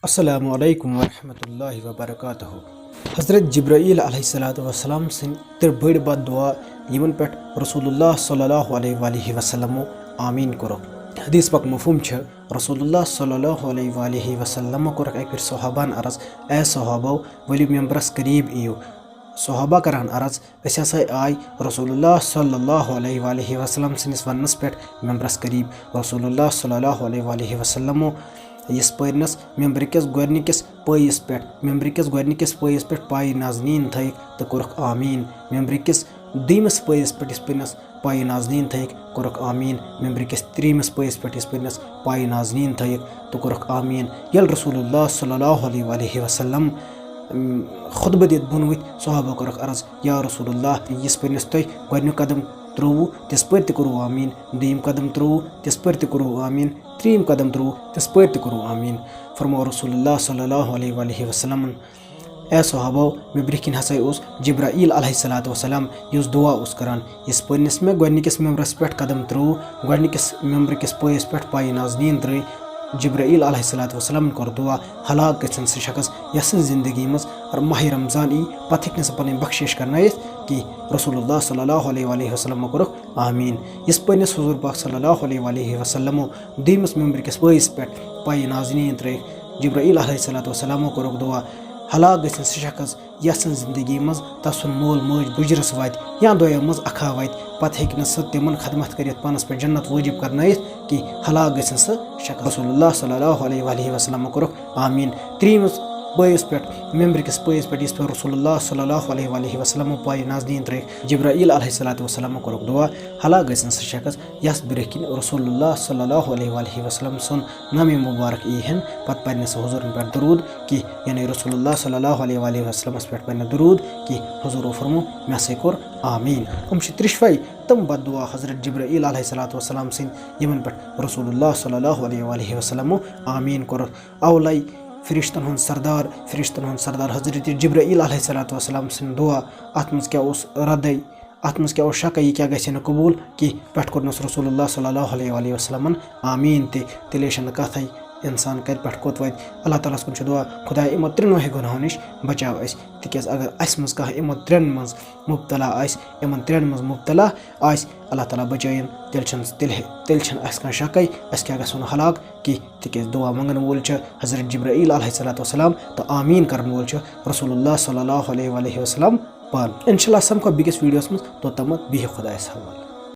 अस्सलामु अलैकुम वरहमतुल्लाहि वबरकातुहु। हज़रत जिब्राईल अलैहिस्सलाम तिर बड़ बद दुआ यमन पे रसूलुल्लाह सल्लल्लाहु अलैहि वसल्लम आमीन कोरक। हदीस पक मफहूम छ रसूलुल्लाह सल्लल्लाहु अलैहि वसल्लम कोरक एक फिर सहाबान अर्ज ए सहाबो वली मेंबरस करीब इयो। सहाबा करान अर्ज अस हसा आय रसूलुल्लाह सल्लल्लाहु अलैहि वसल्लम सनिस वनस पे मेंबरस करीब। रसूलुल्लाह सल्लल्लाहु अलैहि वसल्लम यस पर्नस मेंबर किस गोरनिकिस पैस पे पाय नाजनीन थक तो कोरक आमीन। मेंबर किस दमस पैस पे पर्नस पाय नाजनीन थक कोरक आमीन। मेंबर किस त्रीमस पैस पे पर्नस पाय नाजनीन थक तो कोरक आमीन। यल रसूलुल्लाह सल्लल्लाहु अलैहि वसल्लम खुतबा दित बुन वथ सहाबा कोरक अर्ज या रसूलुल्लाह यस पर्नस तुम गोरनु कदम त्रोवु तिस पर करो आमीन, दीम कदम त्रोवु तिस पर करो आमीन, त्रीम कदम त्रोवु तिस पर करो आमीन। फरमाओ रसूलुल्लाह सल्लल्लाहु अलैहि वसल्लम ए सहाबो मे ब्रिकिन हसा जिब्राईल अलैहिस्सलाम युस दुआ उस करान इस पर्नस मे गोरनिकिस मेंबरस पे कदम त्रोवु गोरनिकिस मेंबर किस पैस पे पाय नाजनीन त्रे जिब्राईल अलैहिस्सलाम कर दुआ हलाक गन सह शख्स यस जिंदगी मज माह रमजान ई पत हे पन बख्शिश कर कि रसूलुल्लाह सल्लल्लाहु अलैहि वसल्लम कोर आमीन। इस पन्नस हुजूर पाक सल्लल्लाहु अलैहि वसल्लम दमस मेंबर किस पैस पे पाय नाजनीन त्रे जिब्राईल अलैहिस्सलाम कोर दुआ हलाक गन सह शख्स यस जिंदगी मज तसन मोल मज गुजरस वात या दोया मज अखा वात पत हे तिमन खदमत कर पानस पे जन्नत वाजिब कर कि हलाक गन सह शख्स। रसूलुल्लाह सल्लल्लाहु अलैहि वसल्लम कोर आमीन। त्रीमस पैस पे मेंबर किस पैस पे इस पर रसूलुल्लाह सल्लल्लाहु अलैहि वसल्लम पाय नाजनीन त्रे जिब्राईल अलैहिस्सलाम कोर दुआ हलाक गन सह शख्स यस ब्रेकिन रसूलुल्लाह सल्लल्लाहु अलैहि वसल्लम सुन नाम मुबारक ईहन पत पन्ने हुजूर पे दरूद कि यानी रसूलुल्लाह सल्लल्लाहु अलैहि वसल्लम पे पन्ने दरूद कि हुजूर फरमो मे से कोर आमीन। हम त्रिशवई तम बद दुआ हज़रत जिब्राईल अलैहिस्सलाम सिन यमन पे रसूलुल्लाह सल्लल्लाहु अलैहि वसल्लम आमीन कोर। अवलाई फरिश्तन हुन सरदार हज़रत जिब्राईल अलैहिस्सलाम सिन दुआ अत मज क्या रद अत मज क्या शक यह क्या गि कबूल कि पे कोरनस रसूलुल्लाह सल्लल्लाहु अलैहि वसल्लम आमीन तेल कथ इंसान कर पे कोत वात अल्लाह ताला कुन दुआ खुदा इमो त्रिनो गुनाहों नश बचाव तिज अगर अस मज कह इमो त्रेन मज मुबतला इमन त्रेन मज मुबतला अल्लाह ताला बचाइन तेल कह शक अस क्या गो हलाक कि तिज दुआ मंगन वोल हज़रत जिब्राईल अलैहिस्सलाम तो आमीन कर वोल रसूलुल्लाह सल्लल्लाहु अलैहि वसल्लम पान। इंशाल्लाह समखो बिगिस वीडियोस मज तो तमत बिह खुदायस हवाले।